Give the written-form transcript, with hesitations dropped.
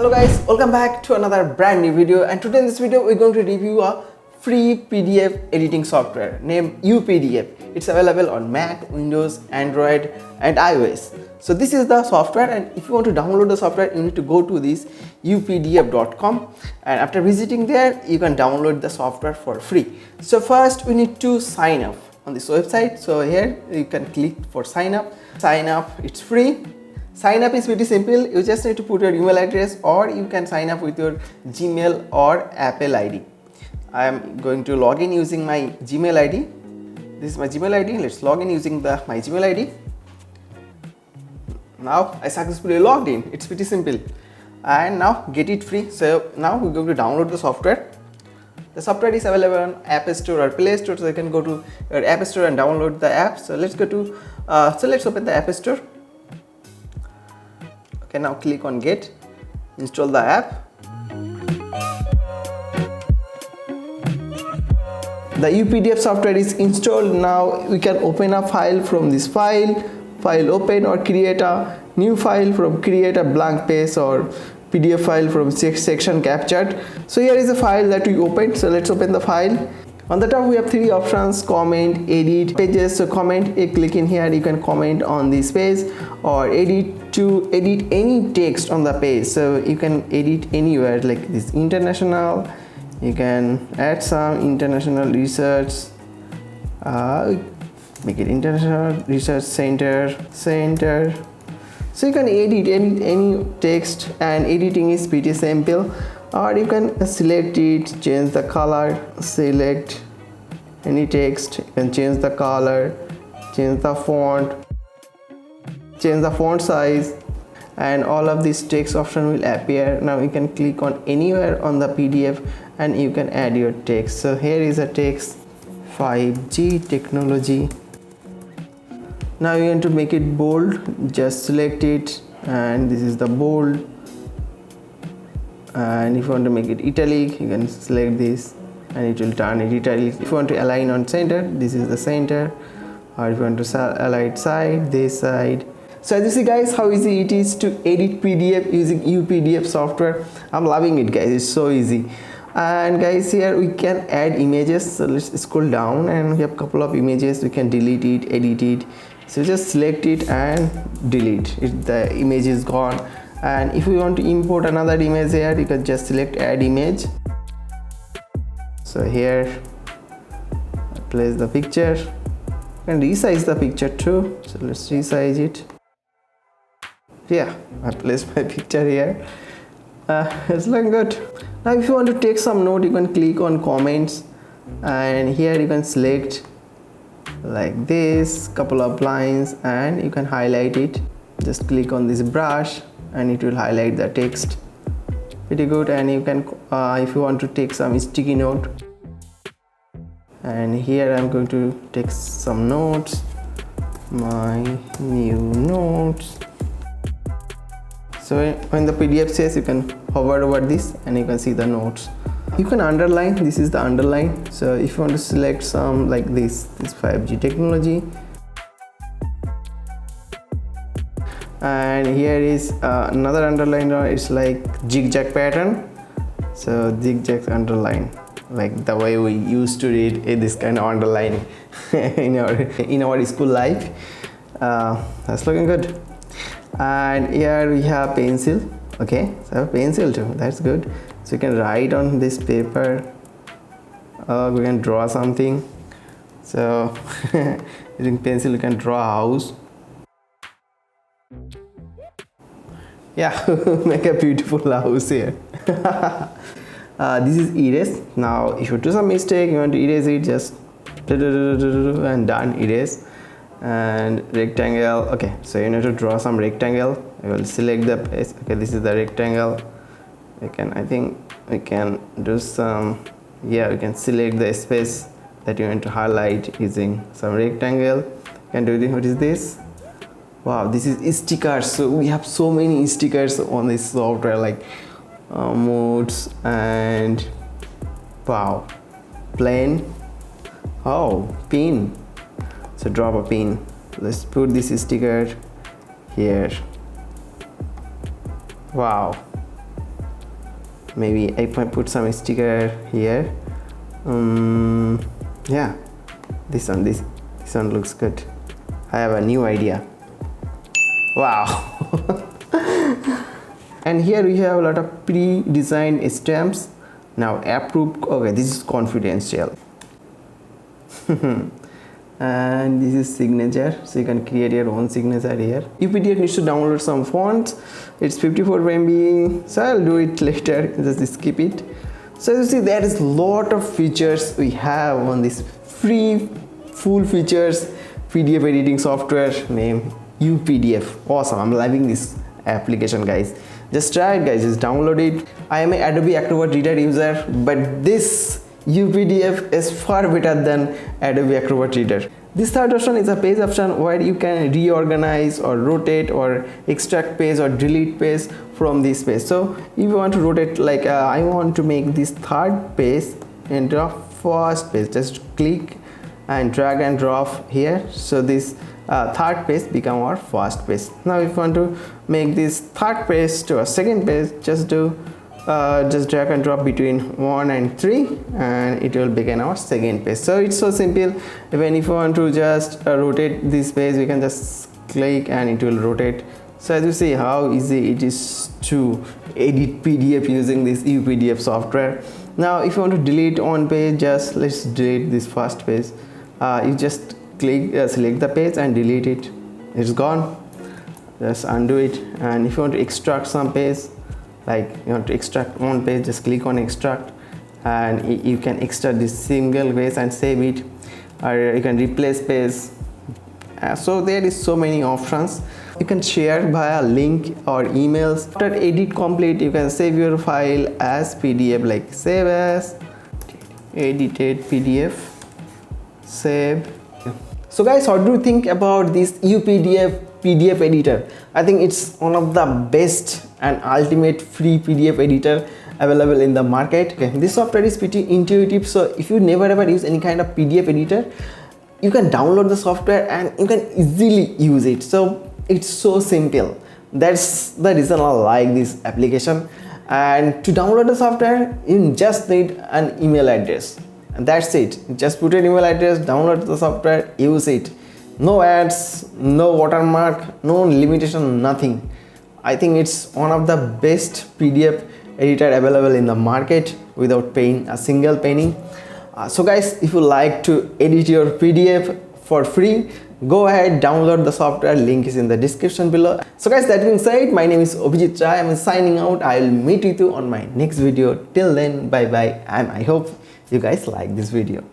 Hello guys, welcome back to another brand new video, and today in this video we're going to review a free PDF editing software named UPDF. It's available on Mac, Windows, Android and iOS. So this is the software, and if you want to download the software you need to go to this updf.com, and after visiting there you can download the software for free. So first we need to sign up on this website. So here you can click for sign up. Sign up, it's free. Sign up is pretty simple. You just need to put your email address, or you can sign up with your Gmail or Apple ID. I am going to log in using my Gmail ID. This is my Gmail ID. Let's log in using my Gmail ID. Now I successfully logged in. It's pretty simple. And now get it free. So now we're going to download the software. The software is available on App Store or Play Store. So you can go to your App Store and download the app. So let's go to let's open the App Store. Okay, now click on get, install the app. The UPDF software is installed. Now we can open a file from this file open, or create a new file from create a blank page, or PDF file from section captured. So here is a file that we opened. So let's open the file. On the top we have three options: comment, edit, pages. So comment, click in here, you can comment on this page, or edit to edit any text on the page. So you can edit anywhere, like this international. You can add some international research, make it international research center. So you can edit any text, and editing is pretty simple. Or you can select it, change the color, select any text, you can change the color, change the font, change the font size, and all of these text option will appear. Now you can click on anywhere on the PDF and you can add your text. So here is a text, 5G technology. Now you want to make it bold, just select it, and this is the bold. And if you want to make it italic, you can select this and it will turn it italic. If you want to align on center, this is the center. Or if you want to align side, this side. So as you see guys, how easy it is to edit PDF using UPDF software. I'm loving it guys, it's so easy. And guys, here we can add images. So let's scroll down, and we have a couple of images. We can delete it, edit it. So just select it and delete it. The image is gone. And if we want to import another image here, you can just select add image. So here place the picture, and resize the picture too. So let's resize it. Yeah, I placed my picture here. It's looking good. Now if you want to take some note, you can click on comments, and here you can select like this couple of lines, and you can highlight it. Just click on this brush and it will highlight the text. Pretty good. And you can if you want to take some sticky note, and here I'm going to take some notes, my new notes. So when the PDF says, you can hover over this and you can see the notes. You can underline, this is the underline. So if you want to select some like this 5G technology, and here is another underline. It's like zigzag pattern. So zigzag underline, like the way we used to read this kind of underline in our school life. That's looking good. And here we have pencil. Okay, so I have pencil too, that's good. So you can write on this paper, we can draw something. So using pencil you can draw a house. Yeah, make a beautiful house here. This is erase. Now if you do some mistake, you want to erase it, just and done, erase. And rectangle. Okay, so you need to draw some rectangle. I will select the place. Okay, this is the rectangle. I think we can do some, yeah, we can select the space that you want to highlight using some rectangle. You can do this. What is this? Wow, this is stickers. So we have so many stickers on this software, like modes, and wow, plain. Oh, pin. So drop a pin. Let's put this sticker here. Wow, maybe if I put some sticker here, yeah, this one looks good. I have a new idea. Wow. And here we have a lot of pre-designed stamps. Now approved. Okay, this is confidential. And this is signature, so you can create your own signature here. UPDF needs to download some fonts. It's 54 MB, so I'll do it later. Just skip it. So you see, there is a lot of features we have on this free full features PDF editing software named UPDF. Awesome, I'm loving this application, guys. Just try it, guys. Just download it. I am an Adobe Acrobat Reader user, but this UPDF is far better than Adobe Acrobat Reader. This third option is a page option where you can reorganize or rotate or extract page or delete page from this page. So if you want to rotate, like I want to make this third page into a first page, just click and drag and drop here, so this third page become our first page. Now if you want to make this third page to a second page, just drag and drop between 1 and 3 and it will begin our second page. So it's so simple. Even if you want to just rotate this page, we can just click and it will rotate. So as you see how easy it is to edit PDF using this UPDF software. Now if you want to delete one page, let's delete this first page. You just click, select the page and delete it. It's gone. Just undo it. And if you want to extract some page, like you want to extract one page, just click on extract and you can extract this single page and save it, or you can replace page. So there is so many options. You can share via link or emails. After edit complete, you can save your file as PDF, like save as edited PDF, save. So guys, what do you think about this UPDF PDF editor? I think it's one of the best and ultimate free PDF editor available in the market. Okay, this software is pretty intuitive, so if you never ever use any kind of PDF editor, you can download the software and you can easily use it. So it's so simple. That's the reason I like this application. And to download the software, you just need an email address, and that's it. Just put an email address, download the software, use it. No ads, no watermark, no limitation, nothing. I think it's one of the best PDF editor available in the market without paying a single penny. So guys, if you like to edit your PDF for free, go ahead, download the software. Link is in the description below. So guys, that being said, my name is Abhijit Rai. I'm signing out. I will meet with you on my next video. Till then, bye bye, and I hope you guys like this video.